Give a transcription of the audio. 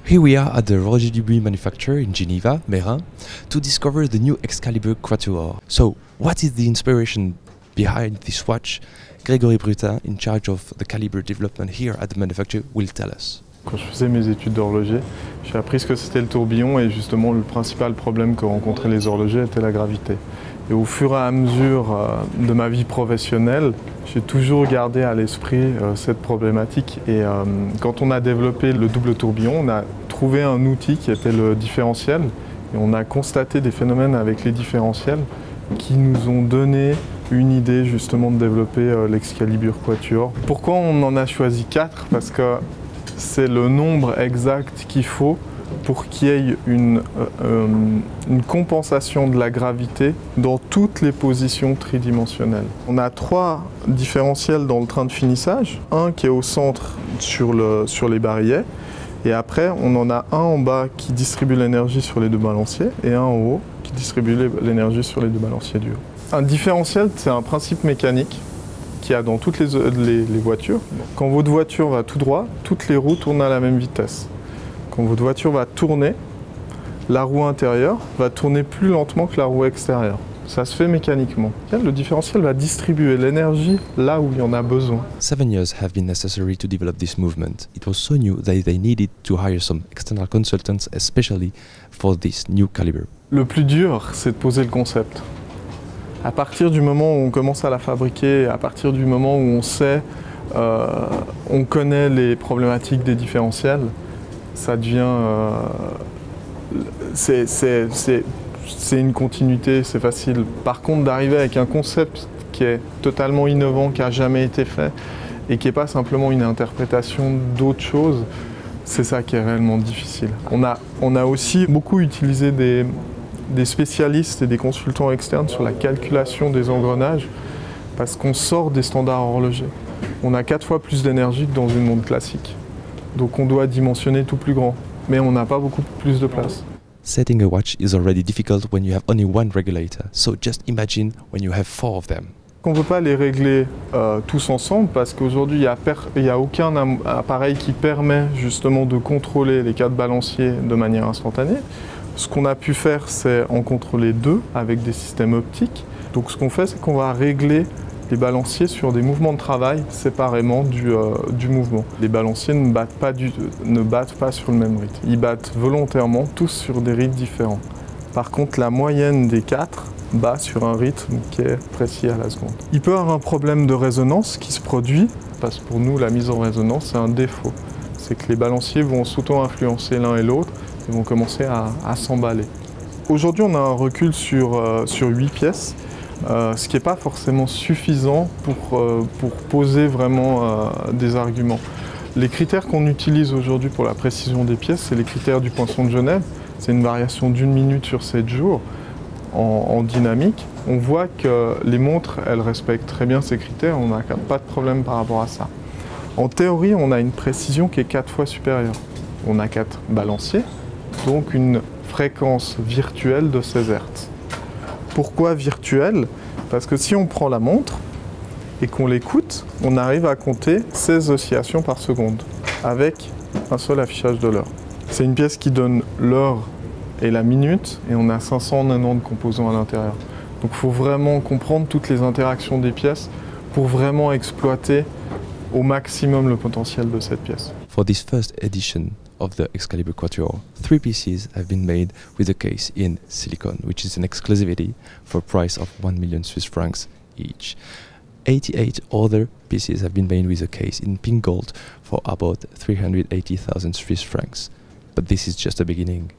Here we are at the Roger Dubuis manufacturer in Geneva, Meyrin, to discover the new Excalibur Quatuor. So, what is the inspiration behind this watch? Grégory Brutin, in charge of the caliber development here at the manufacturer, will tell us. Quand je faisais mes études d'horloger, j'ai appris ce que c'était le tourbillon et justement le principal problème que rencontraient les horlogers était la gravité. Et au fur et à mesure de ma vie professionnelle, j'ai toujours gardé à l'esprit cette problématique. Et quand on a développé le double tourbillon, on a trouvé un outil qui était le différentiel. Et on a constaté des phénomènes avec les différentiels qui nous ont donné une idée justement de développer l'Excalibur Quatuor. Pourquoi on en a choisi 4? Parce que c'est le nombre exact qu'il faut pour qu'il y ait une compensation de la gravité dans toutes les positions tridimensionnelles. On a 3 différentiels dans le train de finissage, un qui est au centre sur les barillet, et après on en a un en bas qui distribue l'énergie sur les 2 balanciers et un en haut qui distribue l'énergie sur les 2 balanciers du haut. Un différentiel, c'est un principe mécanique qu'il y a dans toutes les voitures. Quand votre voiture va tout droit, toutes les roues tournent à la même vitesse. Quand votre voiture va tourner, la roue intérieure va tourner plus lentement que la roue extérieure. Ça se fait mécaniquement. Le différentiel va distribuer l'énergie là où il y en a besoin. 7 years have been necessary to develop this movement. It was so new that they needed to hire some external consultants, especially for this new caliber. Le plus dur, c'est de poser le concept. À partir du moment où on commence à la fabriquer, à partir du moment où on sait, on connaît les problématiques des différentiels, ça devient, c'est une continuité, c'est facile. Par contre, d'arriver avec un concept qui est totalement innovant, qui n'a jamais été fait et qui n'est pas simplement une interprétation d'autre chose, c'est ça qui est réellement difficile. On a aussi beaucoup utilisé des spécialistes et des consultants externes sur la calculation des engrenages parce qu'on sort des standards horlogers. On a 4 fois plus d'énergie que dans une montre classique. Donc on doit dimensionner tout plus grand, mais on n'a pas beaucoup plus de place. Setting a watch is already difficult when you have only one regulator, so just imagine when you have 4 of them. On ne peut pas les régler tous ensemble parce qu'aujourd'hui il n'y a aucun appareil qui permet justement de contrôler les 4 balanciers de manière instantanée. Ce qu'on a pu faire, c'est en contrôler 2 avec des systèmes optiques. Donc ce qu'on fait, c'est qu'on va régler les balanciers sur des mouvements de travail séparément du mouvement. Les balanciers ne battent pas sur le même rythme. Ils battent volontairement tous sur des rythmes différents. Par contre, la moyenne des 4 bat sur un rythme qui est précis à la seconde. Il peut y avoir un problème de résonance qui se produit, parce que pour nous, la mise en résonance, c'est un défaut. C'est que les balanciers vont s'auto-influencer l'un et l'autre et vont commencer à s'emballer. Aujourd'hui, on a un recul sur 8 pièces. Ce qui n'est pas forcément suffisant pour poser vraiment des arguments. Les critères qu'on utilise aujourd'hui pour la précision des pièces, c'est les critères du poinçon de Genève. C'est une variation d'1 minute sur 7 jours en dynamique. On voit que les montres, elles respectent très bien ces critères, on n'a pas de problème par rapport à ça. En théorie, on a une précision qui est 4 fois supérieure. On a 4 balanciers, donc une fréquence virtuelle de 16 Hz. Pourquoi virtuel? Parce que si on prend la montre et qu'on l'écoute, on arrive à compter 16 oscillations par seconde avec un seul affichage de l'heure. C'est une pièce qui donne l'heure et la minute et on a 590 composants à l'intérieur. Donc il faut vraiment comprendre toutes les interactions des pièces pour vraiment exploiter au maximum le potentiel de cette pièce. For this first edition of the Excalibur Quatuor, 3 pieces have been made with a case in silicone, which is an exclusivity for a price of 1 million Swiss francs each. 88 other pieces have been made with a case in pink gold for about 380,000 Swiss francs. But this is just the beginning.